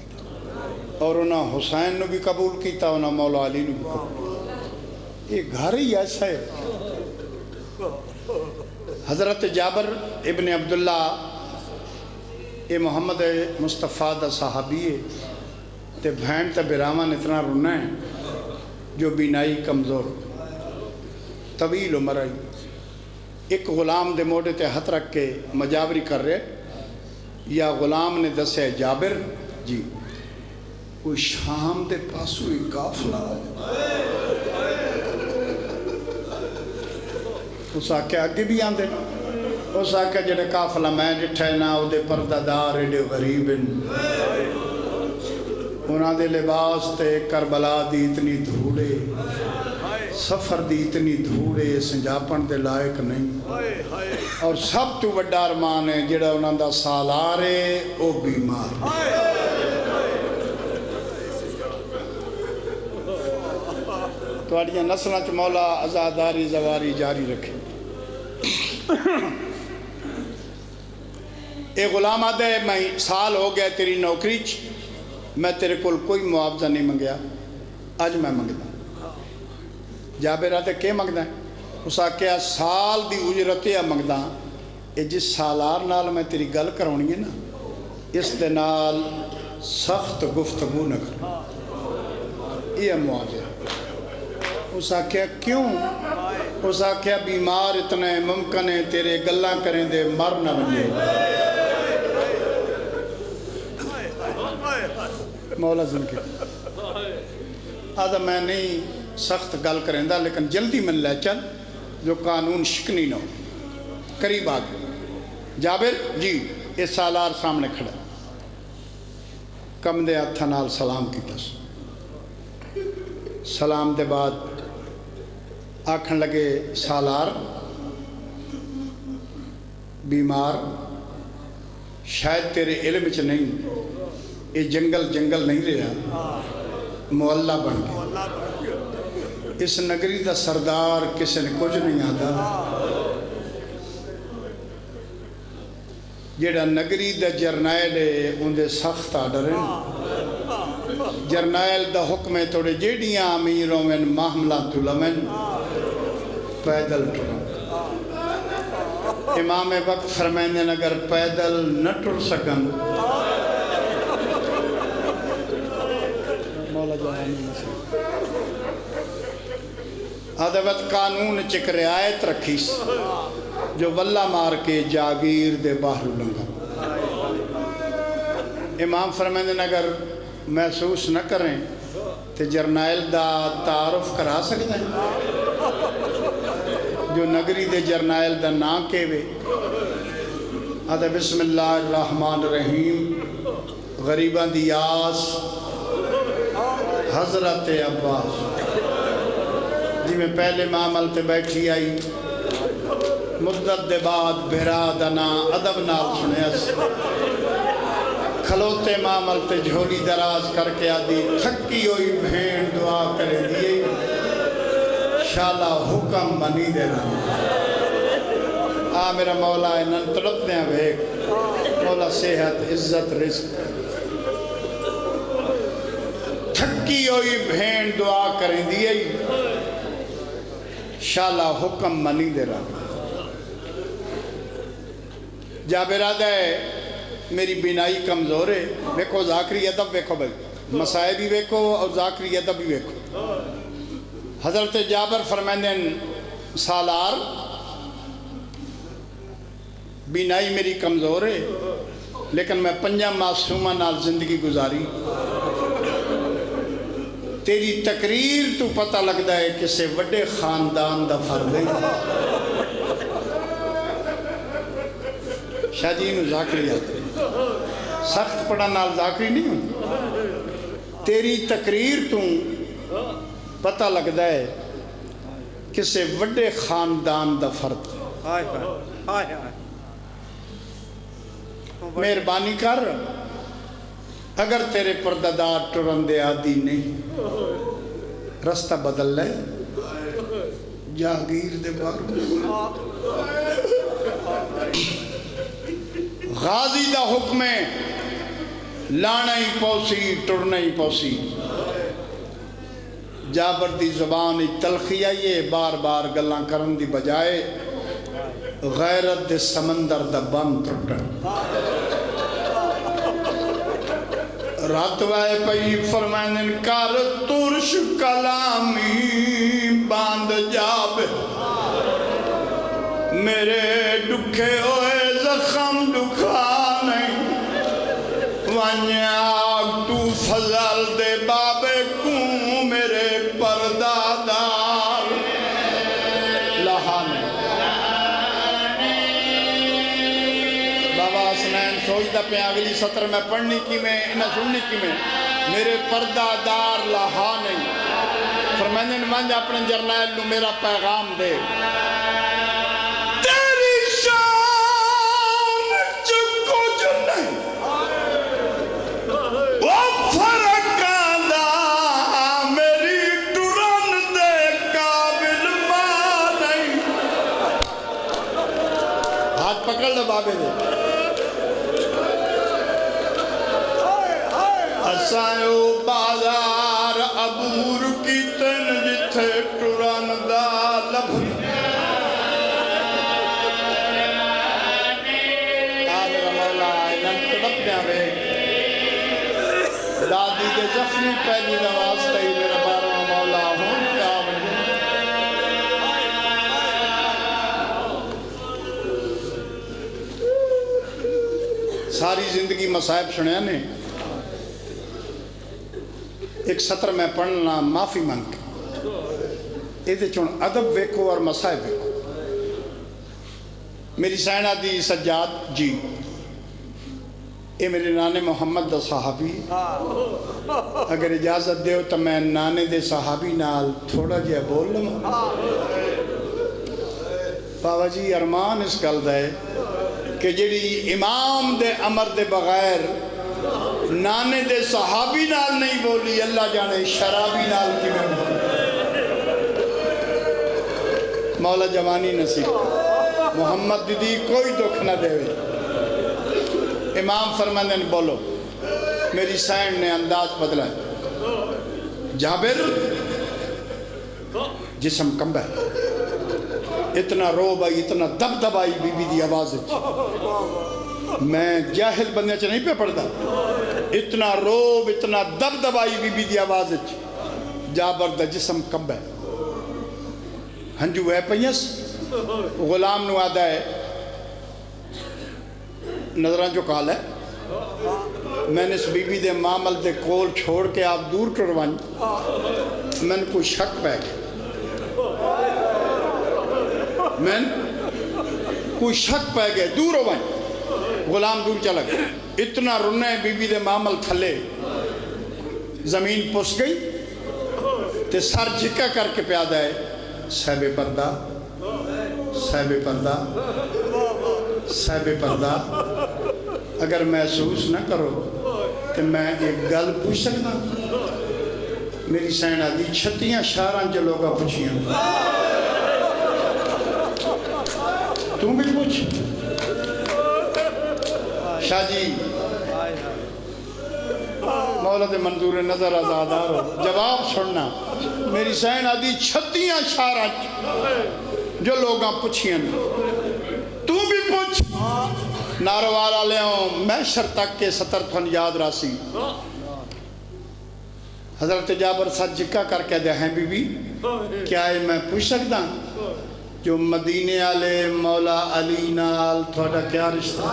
اور انہاں حسین نو بھی قبول کیتا انہاں مولا علی نو بھی قبول یہ گھر ہی ایسا ہے حضرت جابر ابن عبداللہ یہ محمد مصطفیٰ دا صحابی ہے تے بھین تے برامان اتنا رونا ہے جو بینائی کمزور طویل عمر آئی ایک غلام دے موڑے تے ہتھ رکھ کے مجاوری کر رہے یا غلام نے دسے جابر جی کوئی شام دے پاسو ہی کافلہ اس آکے آگے بھی آن دے اس آکے جڑے کافلہ میں جٹھے نا او دے پردادار ایڈے غریب انہاں دے لباس تے کربلا دی اتنی دھوڑے سفر دی اتنی دھوڑے سنجاپن دے لائق نہیں اور سب تو بڑا ارمان ہے جڑا انہاں دا سالار ہے او بیمار تو اڑیاں نسلہ چ مولا عزاداری زواری جاری رکھے اے غلام آدھے میں سال ہو گیا تیری نوکری چ میں تیرے کول کوئی معاوضہ نہیں منگیا آج میں منگتا جابر آدھے کے منگتا ہے اس آکیا سال دی اجرت یا منگتا اے جس سالار نال میں تیری گل کرونی ہے نا اس دے نال سخت گفتگو نہ کر یہ معاوضہ اس آکیا کیوں اس آکیا بیمار اتنا ممکن ہے تیرے گلہ کریں دے مر نہ بنجے مولا زندگی آدھا میں نہیں سخت گل کریں دا لیکن جلدی من لے چل جو قانون شکنی نہ ہو قریب آگے جابر جی اس سالار سامنے کھڑا کم دے ہتھاں نال سلام کی تس سلام دے بعد آکھن لگے سالار بیمار شاید تیرے علم چ نہیں یہ جنگل جنگل نہیں رہا محلہ بن گیا اس نگری دا سردار کسی نے کچھ نہیں آتا جیڑا نگری دا جرنائل ہے اندے سخت آڈر ہیں جرنائل دا حکم ہے توڑے جیڑیاں امیروں میں محملہ تلمن پیدل ٹرن امام وقت فرمائنے اگر پیدل نہ ٹر سکن عدوت قانون چک رعایت رکھیس جو واللہ مار کے جاگیر دے باہر لنگا امام فرمائنے اگر محسوس نہ کریں تو جرنائل دا تعارف کرا سکتے ہیں جو نگری دے جرنائل دا نا کے وے آدھا بسم اللہ الرحمن الرحیم غریبان دی آس حضرت عباس جی میں پہلے معامل تے بیٹھی آئی مدت دے بعد بھرا دنا ادب نال سنیس کھلوتے معامل تے جھولی دراز کر کے آدھی تھکی ہوئی بھین دعا کرے دیئے شالا حکم بنی دے رہا میرا مولا انہاں تڑپ دیں بھیک مولا صحت عزت رزق تھکی ہوئی بھین دعا کریں دیئے شالا حکم منی دے رہا جابر آدھا ہے میری بینائی کمزور ہے ویکھو ذاکری ادب ویکھو بھائی مسائے بھی ویکھو اور ذاکری ادب بھی ویکھو حضرت جابر فرمائندے سالار بینائی میری کمزور ہے لیکن میں 5 معصومہ نال زندگی گزاری تیری تقریر تو پتہ لگتا ہے کسے وڈے خاندان دا فرد ہے شاہ جی نو ذاکری آتے سخت پڑھا نال ذاکری نہیں ہوں تیری تقریر تو پتہ لگتا ہے کسے وڈے خاندان دا فرد مہربانی کر اگر تیرے پردادار ٹرن دے عادی نہیں رستہ بدل لے جاگیر دے بار غازی دا حکم ہے لانا ہی پوسی ٹرنا ہی پوسی جابر دی زبان تلخی آئیے بار بار گلاں کرن دی بجائے غیرت دے سمندر دا بند ٹوٹا رات وائے پئی فرمائن کر ترش کلامی باند جاب میرے دکھے ہوئے زخم دکھا نہیں ونیاگ تو فضل دے بابے کوں میرے پردادار لہانے بابا حسنین سوچتا پہ اگلی سطر میں پڑھنی کی میں انہیں سننی کی میں میرے پردادار لہا نہیں فرمائن من اپنے جرنائل نو میرا پیغام دے تیری شان چکو جو نہیں وہ فرق آدھا میری ٹرن دے قابل ماں نہیں ہاتھ پکڑ لے بابے دے اسائیو بازار عبور کی تن جتھے ٹران دا لبھی آدھر مولا آئیلن تڑپ جاوے دادی دے زخمی پہلی نواستا ہی میرا بارہ مولا ہوں کیا ساری زندگی مصائب سنیا نے ایک سطر میں پڑھنا معافی مانگ یہ چون ادب ویکھو اور مسائب ویکھو میری سینہ دی سجاد جی اے میرے نانے محمد دا صحابی اگر اجازت دیو تو میں نانے دے صحابی نال تھوڑا جیا بول لوں بابا جی ارمان اس گل دا ہے کہ جڑی امام دے امر دے بغیر نانے دے صحابی نال نہیں بولی اللہ جانے شرابی نال کی میں بولی مولا جوانی نصیب محمد دیدی کوئی دکھ نہ دے امام فرمانے بولو میری سائن نے انداز بدلا ہے جابر جسم کمبا ہے اتنا روب آئی اتنا دب دب آئی بی بی دی آواز میں جاہل بندے چا نہیں پہ پڑھتا اتنا روب اتنا دب دب آئی بی بی دی آواز جابر دا جسم کمبا ہے ہنجو ہے پینس غلام نو آدھا ہے نظران جو کال ہے میں نے اس بی بی دے معامل دے کول چھوڑ کے آپ دور کروائیں میں نے کوئی شک پہ گیا میں کوئی شک پہ گئے دور ہوئیں غلام دور چلا گیا اتنا رنے بی بی دے معامل تھلے زمین پس گئی تے سر جھکا کر کے پیادہ ہے صاحب پردہ صاحب پردہ صاحب پردہ اگر محسوس نہ کرو تو میں ایک گل پوچھ سکتا میری سینہ دی 36 شاران جو لوگا پوچھیاں تم بھی پوچھ شاہ جی مولت منظور نظر آزادار ہو جواب سننا میری سین آدھی 36 شارہ جو لوگاں پوچھیں تو بھی پوچھ ناروالا لے ہوں محشر تک کے 70 تھن یاد راسی حضرت جابر ساتھ جکا کر کے دے ہیں بی بی کیا ہے میں پوچھ سکتا جو مدینے آلے مولا علی نال تھوڑا کیا رشتہ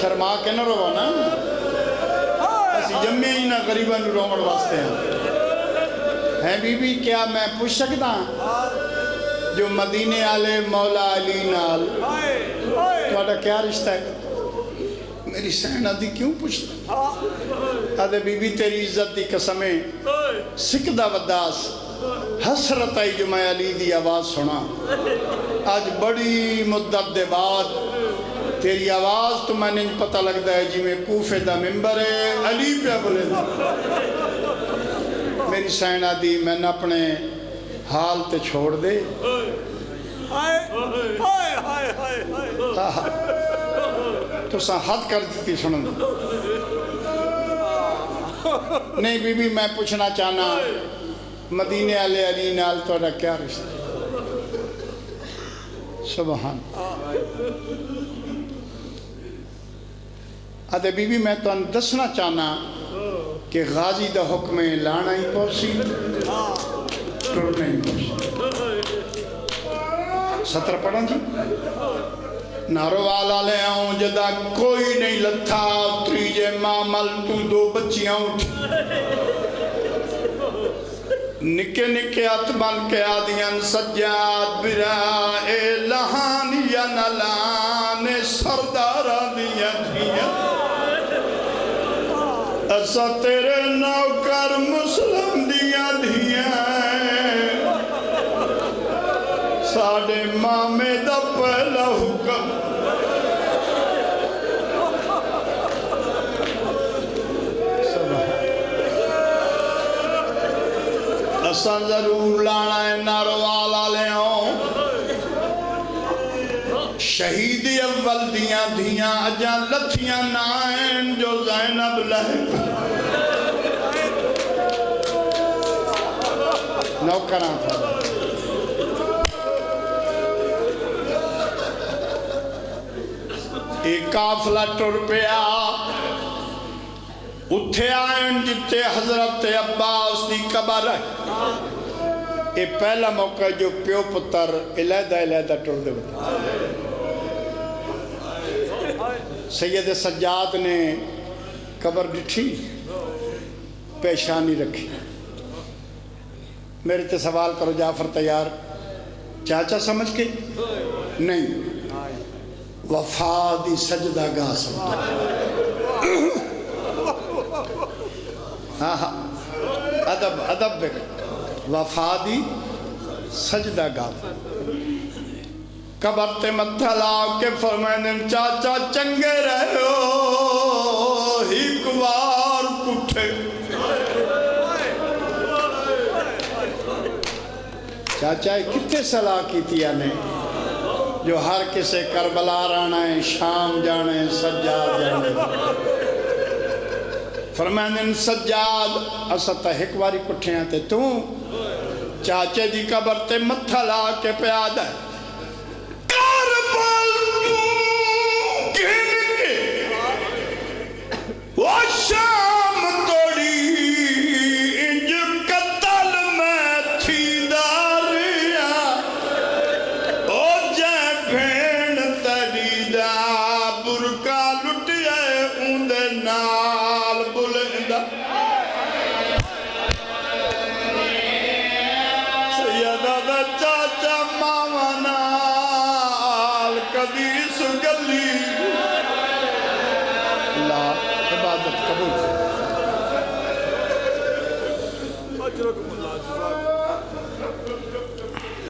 شرما کے نہ رو نا اسی جمعے ہی نہ غریبہ نو رومن واسطے ہیں بی بی کیا میں پوچھ سکتا جو مدینے آلے مولا علی نال تھوڑا کیا رشتہ ہے میری سین آدھی کیوں پوچھتا آدھے بی بی تیری عزت دی قسمیں سکدہ وداس حسرت آئی جو میں علی دی آواز سنا آج بڑی مدت دے بعد تیری آواز تو میں نے پتہ لگتا ہے جی میں کوفے دا ممبر ہے علی پہ بولے دا میری سین آدھی میں نے اپنے حال تے چھوڑ دے تو سا حد کر دیتی سنن نہیں بی بی میں پوچھنا چاہنا مدینے آلے علی نال توڑا کیا رشتہ سبحان آدھے بی بی میں تو دسنا چاہنا کہ غازی دا حکم لانا ہی پوسی ٹرنا ہی پوسی 17 پڑھا جی نارو والا لے آؤں جدا کوئی نہیں لتھا تریجے مامل تو 2 بچیاں اٹھ نکے نکے اتبن کے آدیاں سجاد برا اے لہان یا نلان سردارہ دیا دیا ایسا تیرے نوکر مسلم دیا دیا ساڑے مامے دا پہلا حکم ایسا ضرور لانا ہے ناروالا لے آؤں شہیدی اول دیاں دیاں اجاں لتھیاں نائن جو زینب لہب نوکران تھا ایک کافلہ ٹر پیا اتھے آئین جتے حضرت عباس دی قبر ہے یہ پہلا موقع جو پیو پتر علیحدہ ٹر دے بتا سید سجاد نے قبر ڈٹھی پیشانی رکھی میرے تے سوال کرو جعفر تیار چاچا سمجھ کے نہیں وفادی سجدہ گاہ سمجھ ہاں ہاں ادب بے وفادی سجدہ گاہ قبر تے متھا لاؤ کے فرمائنے چاچا چنگے رہے ہو ایک بار پٹھے چاچا کتے صلاح کی تیا نے جو ہر کسے کربلا رانا ہے شام جانے سجاد جانے فرمائنے سجاد استا ایک باری پٹھے آتے تو چاچے دی قبر تے متھا لا کے پیاد ہے وہ شام توڑی انج قتل میں تھی داریا او جے بھین تری دا برکا لٹیا اوندے نال بلندا سیدہ دا چاچا ماما نال کدی سگلی عبادت قبول